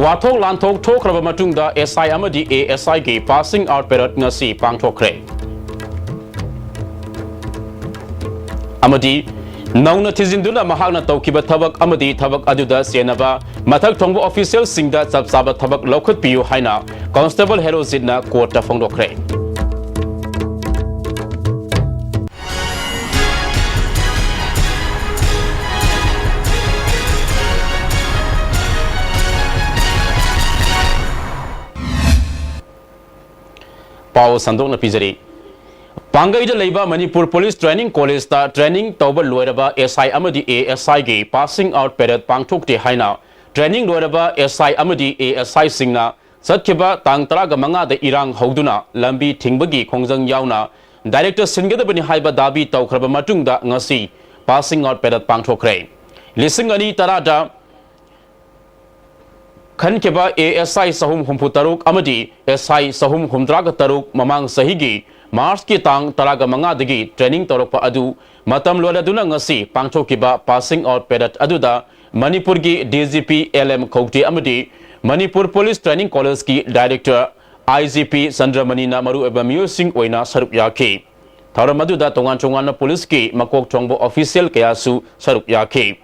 Wathok Lanthok Tokraba Matungda SI Amadi ASI Gi Passing Out Period Ngasi Pangthokre Amadi Nauna Tizinduna Mahagna Taukiba Tabak Amadi Tabak Aduda Sienava Matak Tongbo Official Singda Sabsaba Tabak Lokut Piu Haina Constable Hero Zidna Kota Fongdokre Pau Sandok na Pizari Pangai de Leba Manipur Police Training College ta training Tauba Loiraba SI Amadi ASI Gi Passing Out Period Pangthok de Haina Training Loiraba SI Amadi ASI Singna Satkiba Tang Taraga Manga de Irang Hoduna Lambi Tingbagi Kongjang Yauna Director Singada Bani Haiba Dabi Taukraba Matungda Ngasi Passing Out Period Pangthokre Lisingani Tarada Khan keba ASI Sahum Humputaruk Amadi SI Sahum Humdraga Taruk Mamang Sahigi Mars ki tang Taraga Manga Digi Training Torokpa Adu Matam Loladuna Ngasi Pangthokiba Passing Out Period Aduda Manipur ki DGP LM Khokti Amadi Manipur Police Training College ki Director IGP Sandramanina Maru Ebamio Singh Oina Sarup Yaki Tharamaduda Tongan Chongan Police ki Makok Chongbo Official Kayasu Sarup Yaki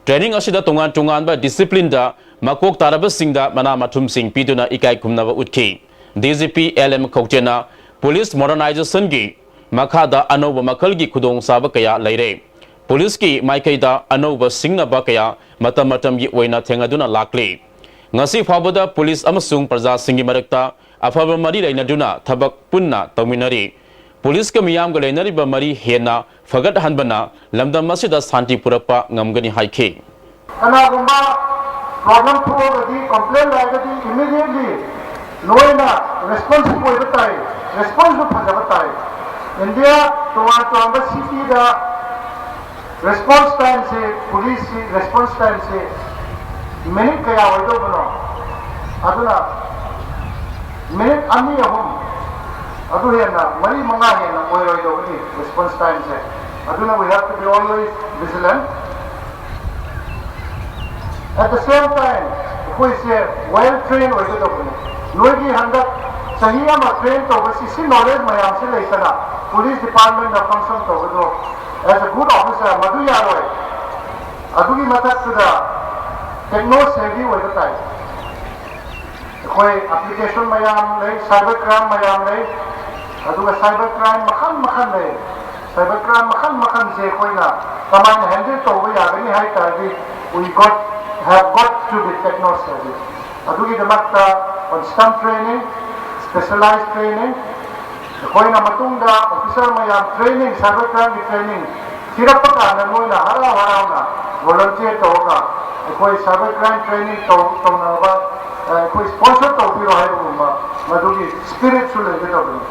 Training asida Tongan Chongan ba Discipline da Makok Tarabas Singda Mana Matum Singh Piduna Ikai Kumnava Utki DGP LM Khoktena Police Modernization Gi Makada Anova Makalgi Kudong Sabakaya Laire Police Ki Maikaida Anova Singna Bakaya Matamatam Gi Waina Tengaduna Lakli Ngasi Fabada Police Amasung Praja Singi Marakta Afaba Mari Lainaduna Tabak Punna Tominari Police Kamiyam Galenari Bamari Hena Fagat Hanbana Lamda Masida Santi Purapa Ngamgani Haiki Problem to the complaint immediately knowing responsible responsible for India to the city the response time say police response time say minute kaya wado bano aduna minute ani ahum adu hena mari manga hena wado response time say aduna we have to be always vigilant. At the same time, we say well trained or good open. Noigi Handa Sahiya ma trained to oversee knowledge mayam se laitana. Police department na function to go as a good officer Madhu Yaroi. Adugi matak to the techno savvy with the time. Koi application mayam lay cyber crime mayam lay. Aduga cyber crime makan lay. Cyber crime makan se koi na. Kaman handle to we agani hai targi we have got to be techno service. Adugi the makta on stunt training, specialized training. The koina matungda officer mayam training, cybercrime training. Kirapaka na moina haraw na volunteer to ka. Koi cybercrime training to na ba koi sponsor to biro hai buma. Madugi spiritual level.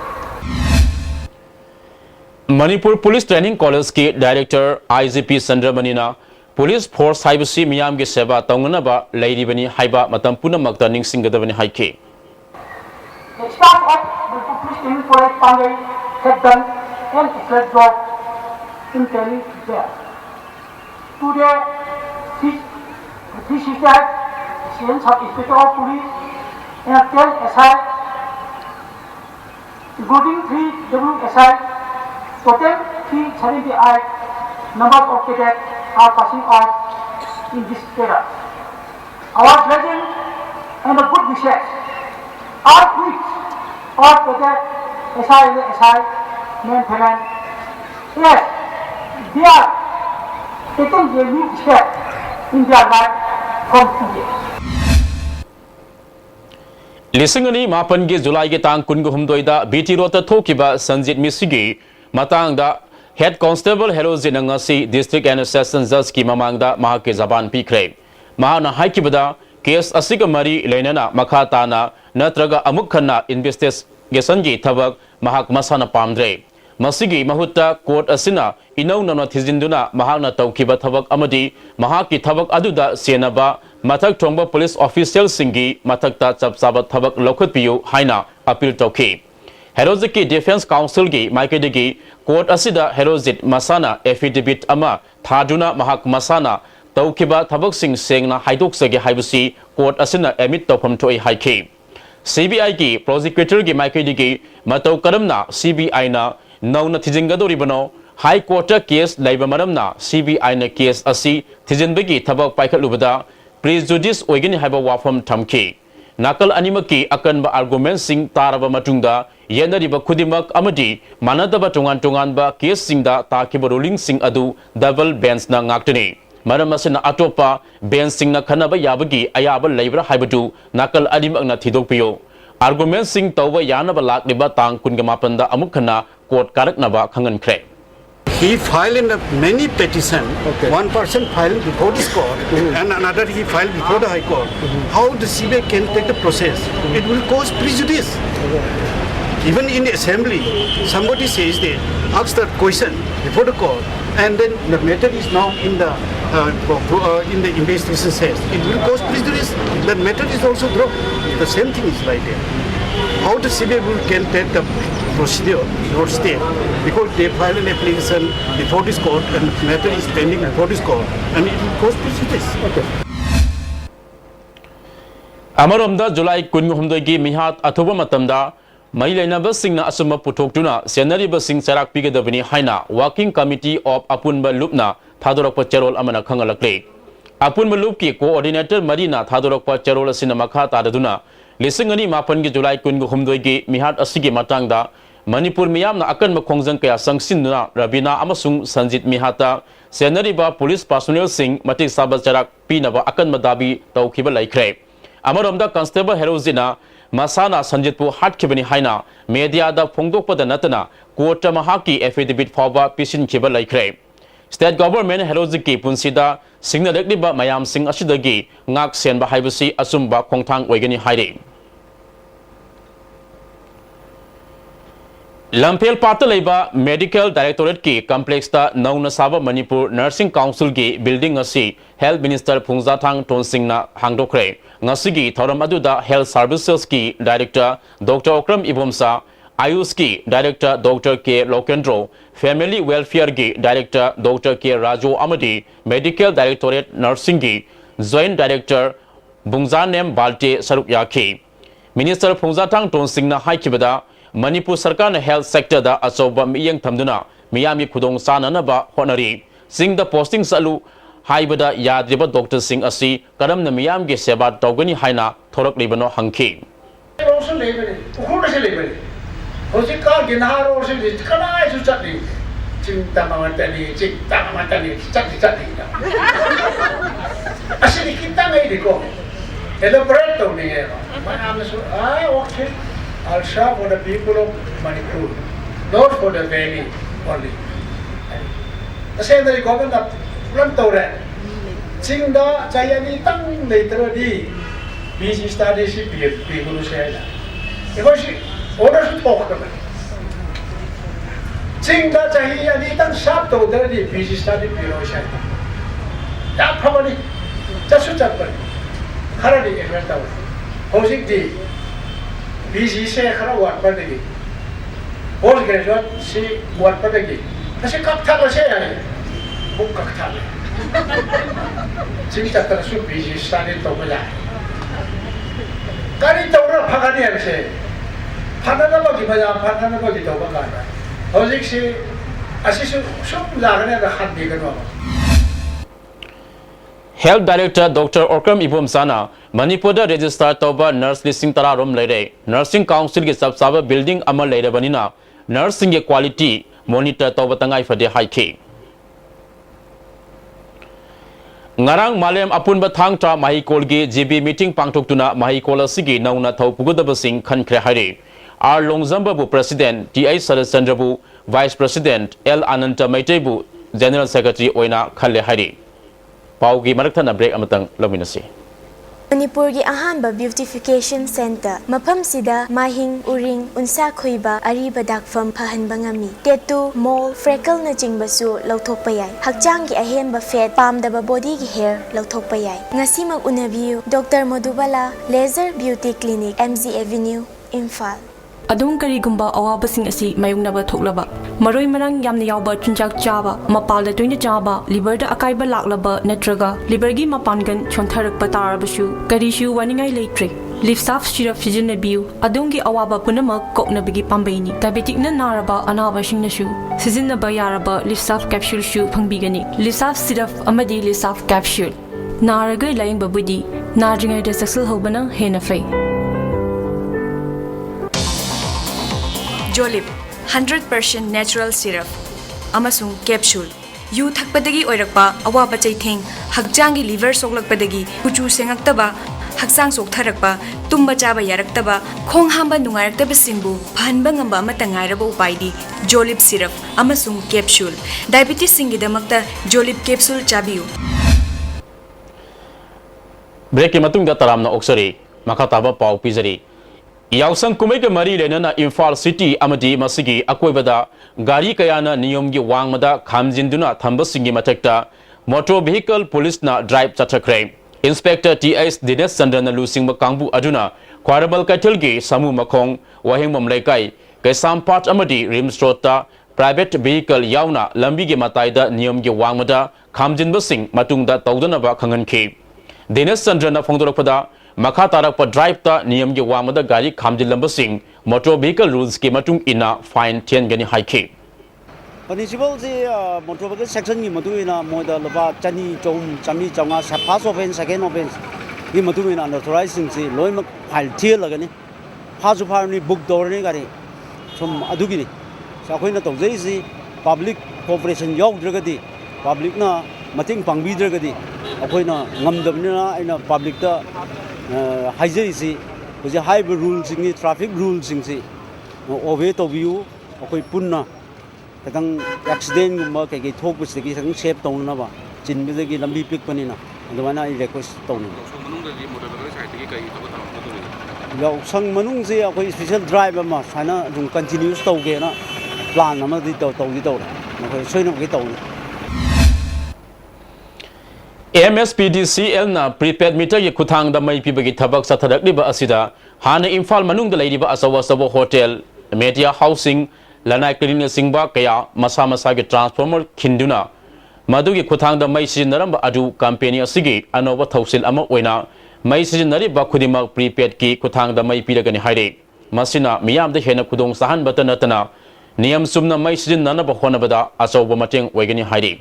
Manipur Police Training College ki Director IGP Sandramanina Police Force Haibasi Miyam Gi Seva Tonganaba Lady Bani Haiba Matam Punamakta Ningsingadavani Haiki. The staff of the Police Training College Pangai have done an excellent job in training there. Today, three sisters, Science of Inspector of Police and 10 SI, including 3 WSI, total 378 numbers of cadets are passing out in this era. Our blessing and a good wishes are quick or cadet SI maintenance. Yes, they are taking a new step in their life from today. Lisingani Mapan Gi July Gi Tang Kungu Humdoida BT Rota Tokiba Sanjit Misigi Matangda Head Constable Hero Zinangasi District and Assistant Judge Ki Mamangda Mahake Zaban Pikre Mahana Haikibada Case Asiga Mari Lenana Makatana Natraga Amukhana Investigation Gi Tabak Mahak Masana Pamdre Masigi Mahuta Court Asina Ino Nana Tizinduna Mahana Taukiba Tabak Amadi Mahaki Tabak Aduda Sienaba Matak Tongba Police Official Singi Matakta Chapsaba Tabak Lokut Piu Haina Appeal Toki Heroziki Defense Council Gi Maikadigi Court Asida Herozit Masana Affidavit Ama Thaduna Mahak Masana तौखिबा थबकसिंग सेंगना हाइदोक्सगे हाइबसी court असना एमिट तौफम थोई हाइखि CBI की प्रोसिक्यूटर की माइकैदिगी मतौ करमना CBI ना नौना थिजिंगदोरिबनो हाई कोर्ट केस लैब मरमना CBI ना केस असि थिजिनबगी थबक पाइखलुबदा प्रिजुडिस ओइगनि हाइबा वाफम थमखि नाकल अनिमकी अकनबा आर्गुमेंट सिंग तारबा मतुंगदा येनरिबा खुदिमक अमदि मानदबा टोंगान केस सिंगदा ताकिबा रूलिंग सिंग अदु डबल बेंच ना ngaktani मरम असिना अटोपा बेंच सिंग ना खनबा याबगी अयाबा लैब्रा हाइबदु नाकल अनिमक ना थिदोकपियो आर्गुमेंट सिंग तौबा यानबा लाक्लिबा तांग कुनगा मापनदा अमुक खना court कारकनबा खंगनख्रे He filed in many petitions. One person filed before this court and another he filed before the High Court. How the CBI can take the process? It will cause prejudice. Even in the assembly, somebody says they ask the question before the court, and then the matter is now in the investigation says it will cause prejudice. The matter is also dropped. The same thing is right there. How the CBI can take the procedure or step because they filed an application before this court and the matter is pending before this court and it will cause prejudice. अमरोमदा July कुनहुमदगी मिहात अथुबा मतमदा May लेनाबा सिंगना assume पुथोक्तुना सेनरिबा सिंग सराक पिगदबनी हाइना working committee of अपुनबा लुपना थादोरकपा चेरोल Amna खंगलकले अपुनबा loop की coordinator Marina थादोरकपा चेरोल असिना मखा तादुना लिसिंग अनि मापन की जुलाई कुनहुमदगी मिहात असिगी मतंगदा मणिपुर मियामना अकन मखोंजंग कया संगसिनुना रबीना अमसुंग संजीत मिहाता सेनरिबा पुलिस पर्सोनेल सिंग मटिक साबा चराक पीनबा अकन मदाबी तौखिबा लाइख्रे अमरोमदा कांस्टेबल हेरोजिना मसाना संजीतपु हाटखिबनी हाइना मीडियादा फोंदोकपदा नतना कोर्ट महाकी एफिडेविट फावबा पिसिनखिबा लाइख्रे स्टेट गवर्नमेंट हेरोजिकी पुंसिदा सिग्नलेक्लिबा मयाम सिंग असिदगी ngak senba haibasi asumba khongthang oigani haire लंफेल पात लेबा मेडिकल डायरेक्टोरेट की कॉम्प्लेक्स ता नौना साबा मणिपुर नर्सिंग काउंसिल की बिल्डिंग असी health minister फुंगजाथांग टोनसिंगना हांगदोखरे ngasigi थौरम अदुदा health services की डायरेक्टर डॉक्टर ओक्रम इबोमसा आयुष की डायरेक्टर डॉक्टर के लोकेंद्रो फैमिली वेलफेयर की डायरेक्टर डॉक्टर के राजो अमदी मेडिकल डायरेक्टोरेट नर्सिंग की जॉइंट डायरेक्टर बुंगजानेम बाल्टे सरुक याखी मिनिस्टर फुंगजाथांग टोनसिंगना हाइकिबदा मणिपुर सरकार ने हेल्थ सेक्टर दा अचौबा मियंग थमदुना मियामी खुदोंग साननबा होनरी सिंग द पोस्टिंग सलु हाइबदा याद्रिबा डॉक्टर सिंह असि करम न मियाम के सेवा तौगनी हाइना थोरक लिबनो हंखी रोशन लेबरे उखुर से लेबरे होसी का गिनहार और से कनाय सु चटनी चिंता ममतनी चटनी असि कितना नहीं दिको एलोबरेट तो नहीं है मैं आम सु okay I'll serve for the people of Manipur, not for the valley only. The same that the government of Ramtore, Sing the Chayani Tang later the busy studies people who say that. Because she orders to talk about it. Sing the Chayani Tang sharp to the busy study people say that. That probably just to tell me. Currently, it went out. Hosing the BC से खरा वाट पड़ेगी, post graduate से वाट पड़ेगी, ऐसे कब था बसे यानी, वो कब था ले, चिंता तरह से BC स्टार्ट तो बजाए, करी तो उन्हें भगाने हैं से, भगाना बाकी बजा, भगाना बाकी तो बगाना, और एक से ऐसे सब लागने का हाथ दिखने health director doctor Okram Ibomsana Manipur register तौबा नर्स लिसिंग तरारोम लेरे नर्सिंग काउंसिल की सबसाबा बिल्डिंग अमल लेरे बनिना नर्सिंग के क्वालिटी मॉनिटर तौबा तंगाई फदे हाइखी ngarang malem apunba thangta mahikol gi GB meeting pangthoktuna mahikol asigi nauna thau pugudaba sing khankhre haire R Longzamba bu president TI Sarachandra bu vice president L Ananta Maitei bu general secretary oina khalle haire पाउगी मरकथना break अमतंग लमिनसी मणिपुर की अहानबा beautification centre मफम सिदा माहिंग उरिंग उनसा खोइबा अरीबा दाकफम फहनबा ngami टेटू मोल फ्रेकल न चिंगबसु लौथोकपा याय हकचांग की अहेनबा फेट पामदबा बॉडी की हेयर लौथोकपा याय ngasimak unabiu doctor Madhubala laser beauty clinic MG avenue Imphal adung karigumba awabasing asi mayungnaba thoklaba maroi marang yamna yawba chunjak chaba mapalda toina chaba liver da akaiba laklaba natraga liver gi mapangan chontharakpa tarabasu karishu waningai leitre Lifsaf syrup sizinnabiu adungi awaba punama koknabigi pambaini diabetic na naraba anabasing nasu sizinnaba yaraba Lifsaf capsule shu phangbigani Lifsaf syrup amadi Lifsaf capsule naraga laing babudi narjingai da saksal hobana hena fai Jolip 100% natural syrup amasung capsule yu thakpadagi oirakpa awaba chaitheng hakjangi liver soklakpadagi kuchu sengaktaba Haksang sok tharakpa tumba chaba yaraktaba khong hamba nungaraktaba singbu phanba ngamba amata ngairaba upaidi Jolip syrup amasung capsule diabetes singidamakta Jolip capsule chabiu Break ki matung da taramna oksari makataba pau pizari Yausang kumai ke mari lenana Imphal City amadi masigi akoibada gari kayana niyom gi wangmada khamjinduna thamba singi matakta motor vehicle police na drive chathakre Inspector T.S. Dinesh Chandran Lusing Makangbu Aduna, Quarabal Katilgi, Samu Makong, Wahing Mamlekai, Kaisam Part Amadi, Rimstrota, Private Vehicle Yauna, Lambigi Mataida, Nium Wangmada, Kamjin Basing, Matungda Taudanaba Kanganki. Dinesh Chandran Fongdoropada, Makatarakpa Drive ta Nium Wangmada Gari Kamjin Lambasing, Motor Vehicle Rules Ki Matung Ina, Fine Tiangani Haiki. Municipal motor vehicle section की मधुमेना मोदा लबा चनी चमी चंगा first offence second offence की मधुमेना नॉथराइजिंग से लोई में file there लगने fast फारनी book दौरने गारी सम अदुगिनी साखोई ना तौजई से पब्लिक कोऑपरेशन याउद्रगदी पब्लिक ना मतिंग पांगबीद्रगदी अखोई ना ngमदबनिना आइना पब्लिक ता हाइजई से मुझे हाइब रूल सिंगी ट्रैफिक रूल सिंग से ओबे तौबियु अखोई पुन्ना तंग एक्सीडेंट गुम्बा कई थोपसदगी तंग सेफ तौनबा चिनबदगी लंबी पिकपनिना अदुमाना आई रिक्वेस्ट तौन याउसंग मनुंग से अखोई स्पेशल ड्राइव अमा साना दुम कंटिन्यूस तौगेना प्लान अमदि तौदी तौर नखोई सोइनबगी तौन MSPDCL na prepaid meter ye kuthang da mai pibagi thabak sathadakliba asida hana Imphal manung da leidiba asawa hotel media housing Lanai Clinic Singba Kaya Masa Masa ke transformer Kinduna Madu ki kuthang da mai sizinaramba adu company asigi anova thausil ama oina mai sizinari ba khudima prepaid ki kuthang da mai piragani haire masina miyam da hena khudong sahan batana tana niyam sumna mai sizinana ba honabada asawa mateng oigani haire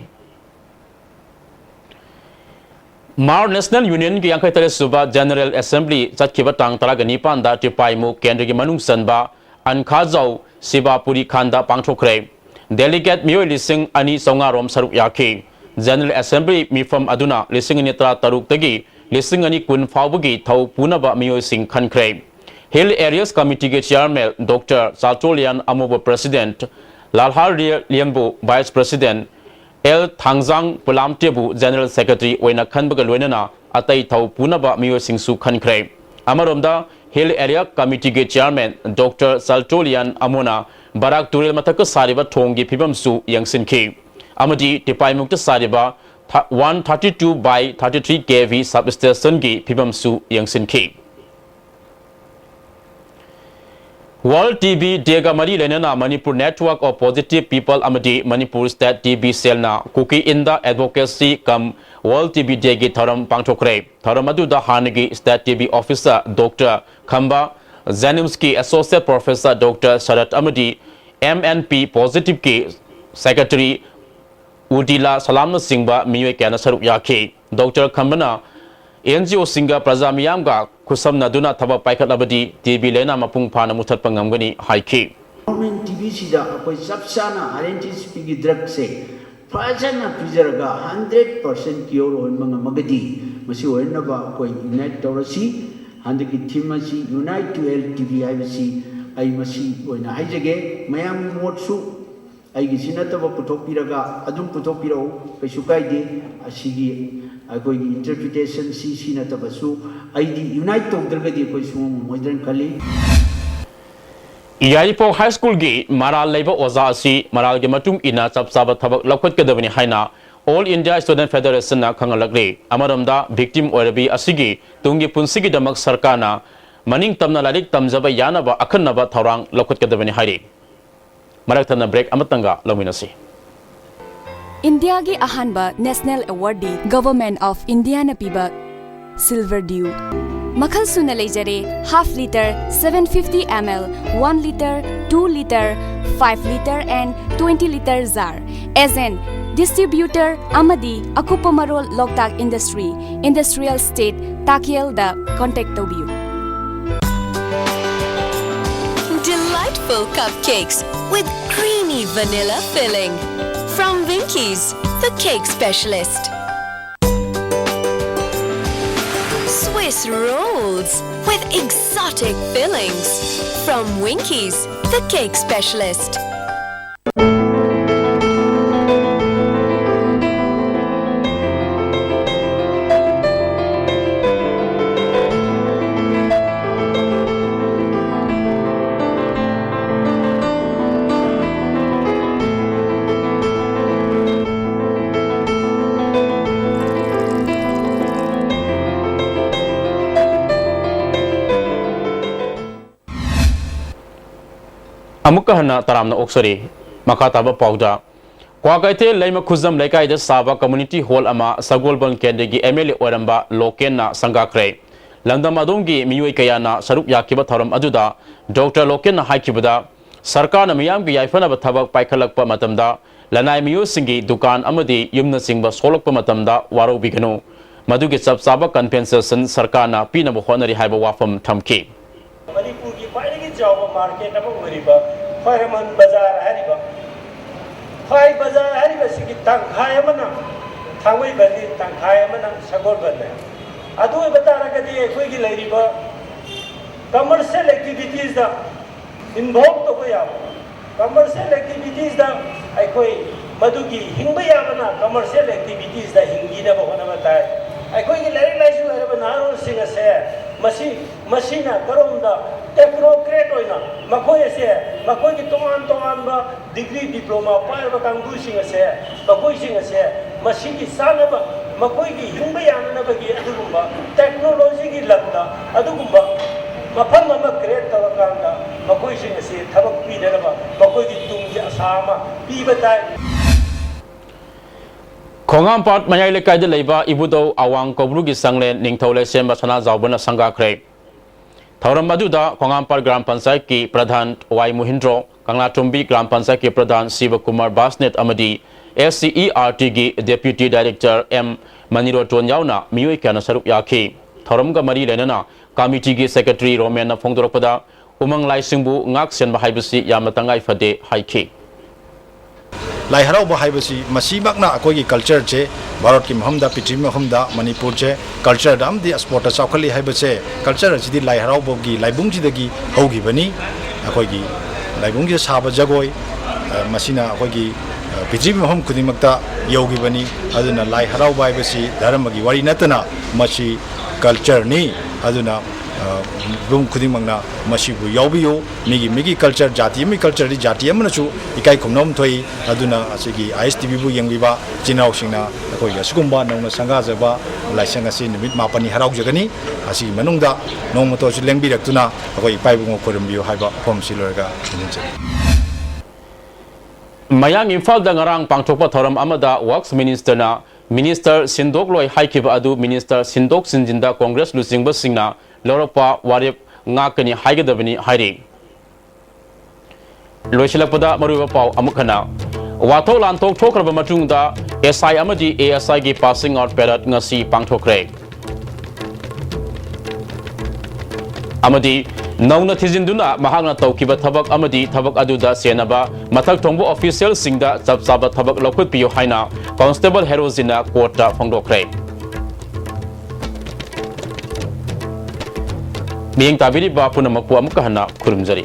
Mar National Union ki angkai tare suba General Assembly chatkiba tang talagani panda tipai mu kendra ki manung sanba Ankhazau Sibapuri Khanda Pangthokre Delegate Mio Lising Ani Songarom Saruk Yaki General Assembly Mifam Aduna Lising Nitra Taruk Tagi Lising Ani Kun Faubugi Thau Punaba Mio Sing Khankre Hill Areas Committee Chairman Dr. Saltolian Amobo President Lalhar Liambo Vice President L Thangzang Pulamtebu General Secretary Oina Khanbaga Loinana Atai Thau Punaba Mio Sing Su Khankre Amaromda Hill Area Committee Chairman Dr. Saltolian Amona Barak Turel Mataka Sariba Tongi Pibam Su Yangsin Ki Amadi Tipai Mukta Sariba 132 by 33 kV substation Gi Pibam Su Yangsin Ki World TB Dega Mari Lenana Manipur Network of Positive People Amadi Manipur State TB Cell na Kuki Inda Advocacy Kam World TB Degi Tharam Pangthokre Tharamadu da Hanagi State TB Officer Dr. Khamba Zanimski Associate Professor Dr. Sharat Amadi MNP Positive Ki Secretary Udila Salamna Singba Miwe Kana Saruk Yaki Dr. Khambana NGO Singa Prazamiyam ga kusam naduna thaba paikat abadi TB lena mapung phana muthat pangamgani haiki Government TB sida akoi sabsana RNTSP gi drug se fajana prizarga 100% cure on mangamagadi masi oina ba akoi unite torasi handiki theme si unite to help TB ibc ai masi oina haijage mayam motsu ai gi sinataba puthokpiraga adum puthokpirau kaisukai de asigi I interpretation si na tabasu ID unite togdragadi koi sum modern kali Yaipo High School gi Maral Labor Oza si Maral gi matung ina chapsaba thabak lakhot kadabani haina All India Student Federation na khangalakre amaramda victim orabi asigi tungi punsigi damak sarkana maning tamna larik tamjaba yanaba akhanaba thorang lokhatkadabani hairi marathana break amatanga lominasi India gi ahanba National Awardee Government of India na piba Silver Dew Makhal suna lejare half liter 750 ml 1 liter 2 liter 5 liter and 20 liter jar as an distributor amadi akupa marol Loktak Industry Industrial State Takiel da contact tobiu Delightful cupcakes with creamy vanilla filling from Winkies, the cake specialist. Swiss rolls with exotic fillings from Winkies, the cake specialist. Amukka hana taramna oksari makataba pauda kwakaite laima khuzam laikai da saba community hall ama sagolban kendegi MLA oramba loken na sangakre landam adongi miyoi kayana saruk yakiba tharam ajuda Dr. Loken na haikibada sarkar na miyam gi yaifana ba thabak paikhalakpa matamda lanai miyo singi dukan amadi yumna singba solokpa matamda waro bigano madugi sab saba compensation sarkar na pina bo honari haiba wafam thamki Manipur ki paidagi jawab market apa meriba Faraman bazar hariba Fai bazar hariba sigi tangkhaya mana thangwai bani tangkhaya mana sagol bani adu batara kadi koi gi lairiba commercial activities da involved to ya commercial activities da ai koi madugi hingba ya bana commercial activities da hingi na bahona batai ai koi gi lairi laisu hariba naro singa se masina karomda technocrat oina makoi ase makoi ki toman ba degree diploma pair ba kangbu singa se makoi singa se masiki sana ba makoi ki hingba yana na ba gi adugumba technology ki labda adugumba mafam ma create tawakanda makoi singa se thabak pi na ba makoi ki tumji asama pi batai Khongam Part Mayai Lekai de Leiba Ibudo Awang Kobrugi Sanglen Ningthole Semba Sana Zawbana Sangha Kre Thauram Maduda Khongam Part Gram Panchayat ki Pradhan Y Muhindro Kangla Tumbi Gram Panchayat ki Pradhan Siva Kumar Basnet Amadi SCERT ki Deputy Director M Maniro Tonyauna Miyoi Kana Saruk Yaki Thauram ga Mari Lenana Committee ki Secretary Romena Phongdorakpada Umang Lai Singbu Ngak Sen Bahaibasi Yamatangai Fade Haiki Lai harau bahaibasi masibakna akoi culture che Bharat ki maham da pichim maham da Manipur che culture dam di sport chaukali haibase culture chidi lai harau bogi lai bungji dagi hogi bani akoi gi lai bungji saba jagoi masina akoi gi pichim maham kudimakta yogi bani aduna lai harau bahaibasi dharma gi wari natana masi culture ni aduna Bung Kudimangna Masibu Yobiyo, Migi culture, Jati, culture, Jati, Amanachu, Ikai Kumnom Toy, Aduna, Asigi, ISTV, Yangiba, Jinao Singna, Koya Skumba, Nona Sangazaba, Lysangasin, Mid Mapani Harau Jagani, Asi Manunda, no Motos Lembi Tuna, Akoi Paibu Korumbio, Haiba, Pom Silurga, Mayang Infal Dangarang Pangtopa Thoram Amada Works Minister na Minister Sindok Loy Haikiba Adu Minister Sindok Sinjinda Congress Lusing Basingna Loropa Warip Ngakani Haigadabani Hairi Loishilapeda Maruva Pau Amukana Wato Lantok Tokraba Matungda SI Amadi ASI gi passing out parrot ngasi Pangtokre Amadi Nauna Tizinduna Mahanga Taukiba Tabak Amadi Tabak Aduda Sienaba Matak Tombo official Singda Zabsaba Tabak Lokut Pio Haina Constable Herosina Kota Fongdokre Miyang tabiri ba puna makuha mukahana kurumjari.